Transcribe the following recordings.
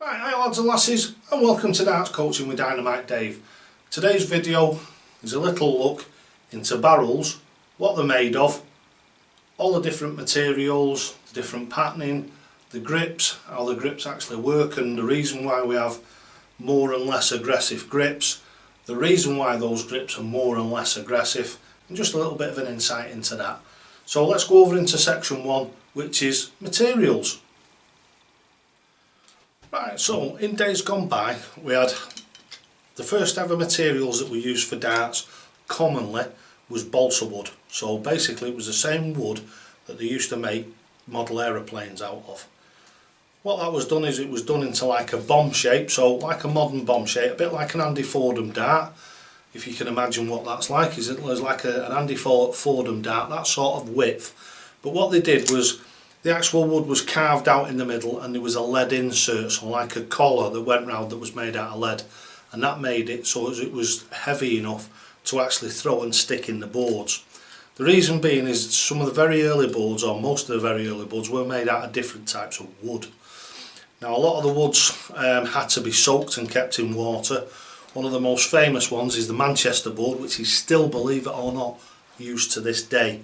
Right, hi lads and lasses, and welcome to Darts Coaching with Dynamite Dave. Today's video is a little look into barrels, what they're made of, all the different materials, the different patterning, the grips, how the grips actually work and the reason why we have more and less aggressive grips, the reason why those grips are more and less aggressive, and just a little bit of an insight into that. So let's go over into section 1, which is materials. Right, so in days gone by we had the first ever materials that we used for darts commonly was balsa wood. So basically it was the same wood that they used to make model aeroplanes out of. What that was done is it was done into like a bomb shape, so like a modern bomb shape, a bit like an Andy Fordham dart. If you can imagine what that's like, is it was like an Andy Fordham dart, that sort of width. But what they did was the actual wood was carved out in the middle and there was a lead insert, so like a collar that went round that was made out of lead, and that made it so it was heavy enough to actually throw and stick in the boards. The reason being is some of the very early boards, or most of the very early boards, were made out of different types of wood. Now a lot of the woods had to be soaked and kept in water. One of the most famous ones is the Manchester board, which is still, believe it or not, used to this day.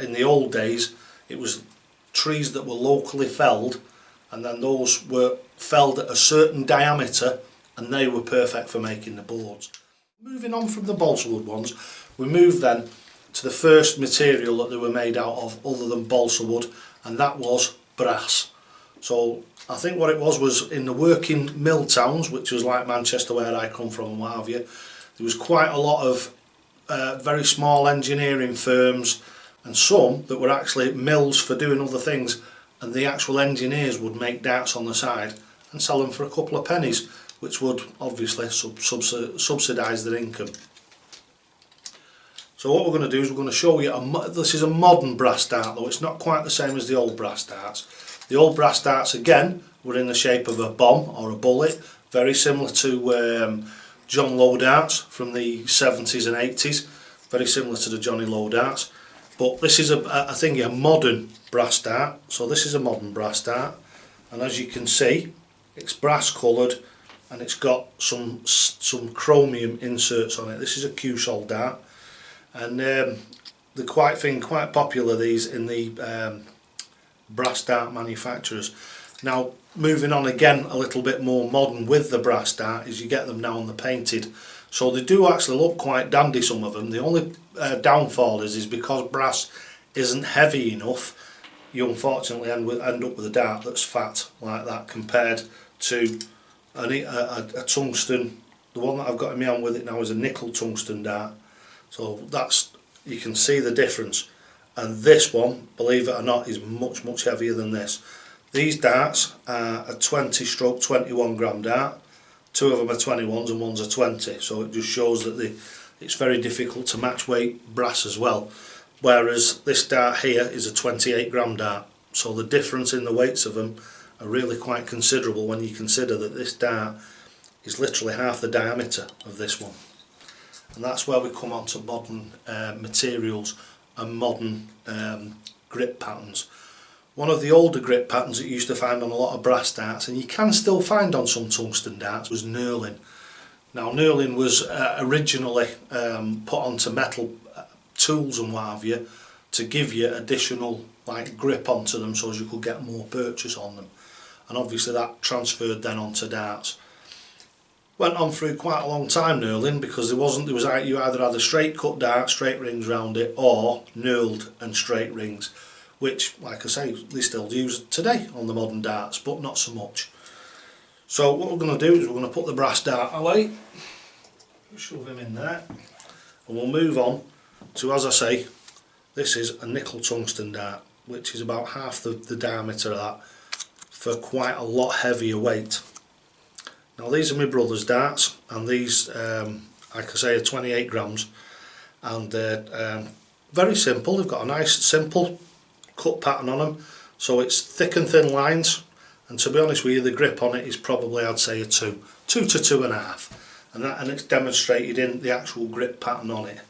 In the old days it was trees that were locally felled, and then those were felled at a certain diameter and they were perfect for making the boards. Moving on from the balsa wood ones, we move then to the first material that they were made out of other than balsa wood, and that was brass. So I think what it was in the working mill towns, which was like Manchester where I come from and what have you, there was quite a lot of very small engineering firms and some that were actually mills for doing other things, and the actual engineers would make darts on the side and sell them for a couple of pennies, which would obviously subsidise their income. So what we're going to do is we're going to show you, this is a modern brass dart, though it's not quite the same as the old brass darts. The old brass darts again were in the shape of a bomb or a bullet, very similar to John Lowe darts from the 70s and 80s, very similar to the Johnny Lowe darts. But this is a modern brass dart. So this is a modern brass dart, and as you can see it's brass coloured and it's got some chromium inserts on it. This is a Q-sol dart, and they're quite popular, these, in the brass dart manufacturers. Now moving on again a little bit more modern with the brass dart is you get them now and they're painted, so they do actually look quite dandy, some of them. The only downfall is because brass isn't heavy enough, you unfortunately end up with a dart that's fat like that compared to a tungsten. The one that I've got in my hand with it now is a nickel tungsten dart, so that's, you can see the difference. And this one, believe it or not, is much heavier than this. These darts are a 20/21 gram dart. Two of them are 21s and one's a 20, so it just shows that it's very difficult to match weight brass as well. Whereas this dart here is a 28 gram dart, so the difference in the weights of them are really quite considerable when you consider that this dart is literally half the diameter of this one. And that's where we come on to modern materials and modern grip patterns. One of the older grip patterns that you used to find on a lot of brass darts, and you can still find on some tungsten darts, was knurling. Now knurling was originally put onto metal tools and what have you to give you additional like grip onto them, so as you could get more purchase on them, and obviously that transferred then onto darts. Went on through quite a long time knurling, because you either had a straight cut dart, straight rings round it, or knurled and straight rings, which, like I say, they still use today on the modern darts, but not so much. So what we're going to do is we're going to put the brass dart away, shove him in there, and we'll move on to, as I say, this is a nickel tungsten dart, which is about half the diameter of that, for quite a lot heavier weight. Now these are my brother's darts, and these, like I say, are 28 grams, and they're very simple. They've got a nice simple cut pattern on them, so it's thick and thin lines, and to be honest with you, the grip on it is probably, I'd say, a 2 to 2.5, and it's demonstrated in the actual grip pattern on it.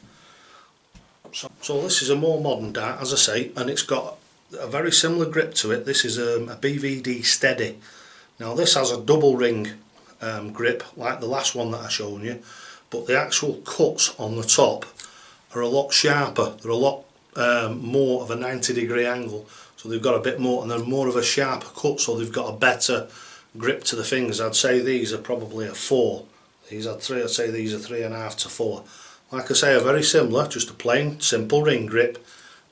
So this is a more modern dart, as I say, and it's got a very similar grip to it. This is a BVD Steady Now this has a double ring grip like the last one that I shown you, but the actual cuts on the top are a lot sharper. They're a lot more of a 90-degree angle, so they've got a bit more, and they're more of a sharper cut, so they've got a better grip to the fingers. I'd say these are probably a 4. These are 3. I'd say these are 3.5 to 4. Like I say, are very similar, just a plain simple ring grip,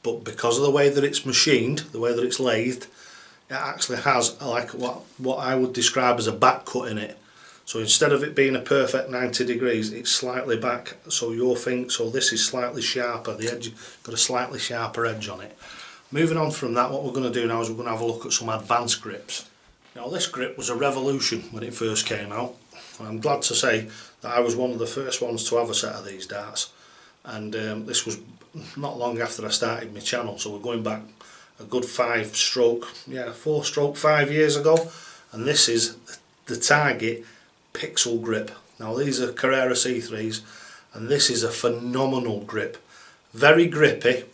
but because of the way that it's machined, the way that it's lathed, it actually has like what I would describe as a back cut in it. So instead of it being a perfect 90 degrees, it's slightly back, so this is slightly sharper. The edge got a slightly sharper edge on it. Moving on from that, what we're going to do now is we're going to have a look at some advanced grips. Now this grip was a revolution when it first came out, and I'm glad to say that I was one of the first ones to have a set of these darts, and this was not long after I started my channel, so we're going back a good 4 stroke 5 years ago, and this is the Target Pixel grip. Now these are Carrera C3s, and this is a phenomenal grip, very grippy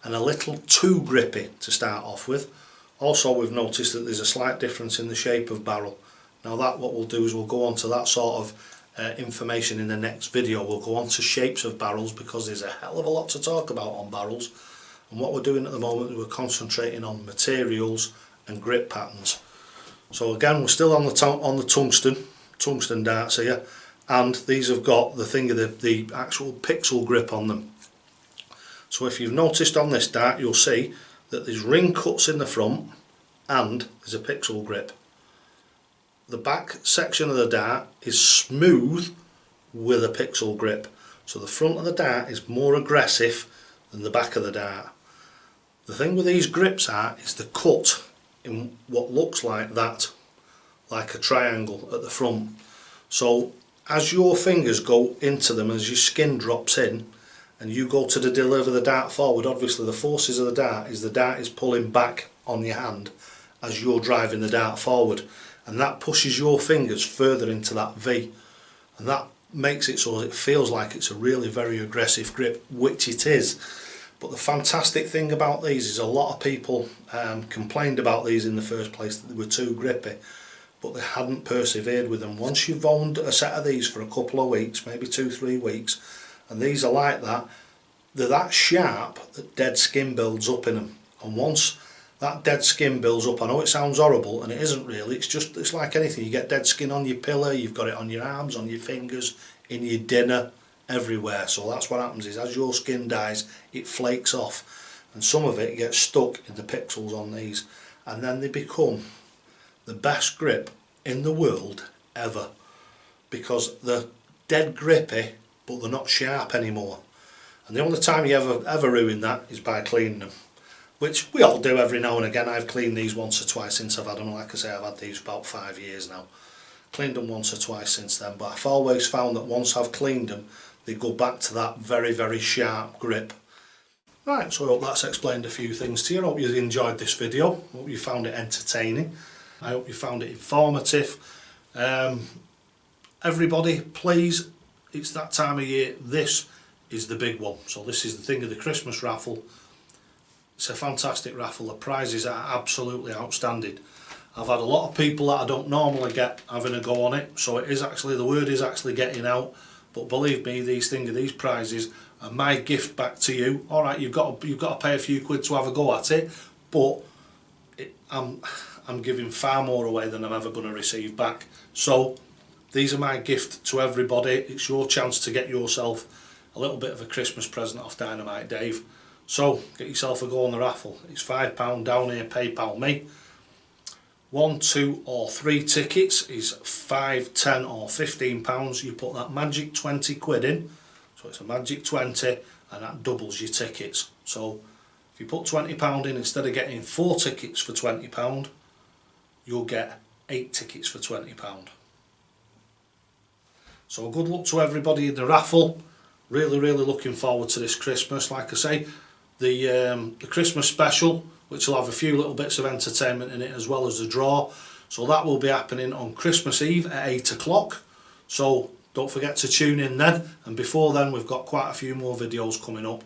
and a little too grippy to start off with. Also, we've noticed that there's a slight difference in the shape of barrel. Now that, what we'll do is we'll go on to that sort of information in the next video. We'll go on to shapes of barrels, because there's a hell of a lot to talk about on barrels, and what we're doing at the moment is we're concentrating on materials and grip patterns. So again, we're still on the tungsten darts here, and these have got the actual pixel grip on them. So if you've noticed on this dart, you'll see that there's ring cuts in the front and there's a pixel grip. The back section of the dart is smooth with a pixel grip, so the front of the dart is more aggressive than the back of the dart. The thing with these grips is the cut in what looks like that, like a triangle at the front. So as your fingers go into them, as your skin drops in and you go to deliver the dart forward, obviously the forces of the dart is pulling back on your hand as you're driving the dart forward, and that pushes your fingers further into that V, and that makes it so it feels like it's a really very aggressive grip, which it is. But the fantastic thing about these is a lot of people complained about these in the first place, that they were too grippy, but they hadn't persevered with them. Once you've owned a set of these for a couple of weeks, maybe 2-3 weeks, and these are like that, they're that sharp that dead skin builds up in them. And once that dead skin builds up, I know it sounds horrible, and it isn't really, it's like anything. You get dead skin on your pillow, you've got it on your arms, on your fingers, in your dinner, everywhere. So that's what happens, is as your skin dies, it flakes off, and some of it gets stuck in the pixels on these, and then they become the best grip in the world ever, because they're dead grippy but they're not sharp anymore. And the only time you ever ruin that is by cleaning them, which we all do every now and again. I've cleaned these once or twice since I've had them. Like I say, I've had these for about 5 years now. Cleaned them once or twice since then, but I've always found that once I've cleaned them, they go back to that very, very sharp grip. Right, so I hope that's explained a few things to you. I hope you enjoyed this video. I hope you found it entertaining. I hope you found it informative. Everybody, please, it's that time of year. This is the big one. So this is the thing of the Christmas raffle. It's a fantastic raffle. The prizes are absolutely outstanding. I've had a lot of people that I don't normally get having a go on it, so it is actually, the word is actually getting out. But believe me, these prizes are my gift back to you. All right, you've got to pay a few quid to have a go at it, but I'm giving far more away than I'm ever going to receive back. So these are my gift to everybody. It's your chance to get yourself a little bit of a Christmas present off Dynamite Dave. So get yourself a go on the raffle. It's £5 down here, PayPal me. 1, 2 or 3 tickets is £5, £10 or £15. You put that magic 20 quid in, so it's a magic 20, and that doubles your tickets. So if you put £20 in, instead of getting 4 tickets for £20, you'll get 8 tickets for £20. So good luck to everybody in the raffle. Really looking forward to this Christmas. Like I say, the Christmas special, which will have a few little bits of entertainment in it, as well as the draw. So that will be happening on Christmas Eve at 8 o'clock. So don't forget to tune in then. And before then, we've got quite a few more videos coming up.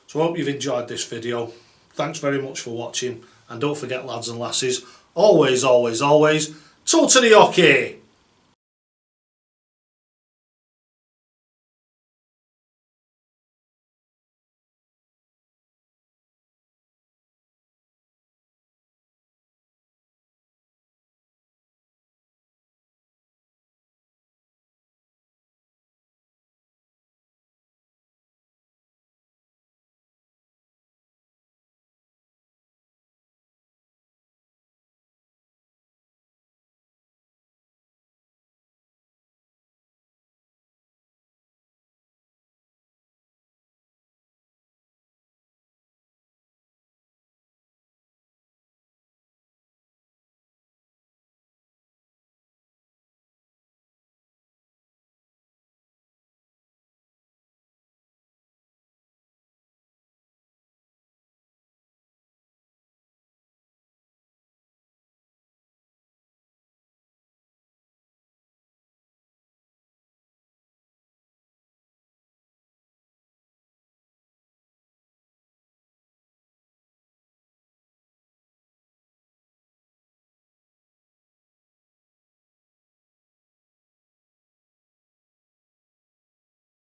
So I hope you've enjoyed this video. Thanks very much for watching. And don't forget, lads and lasses, always Totally okay.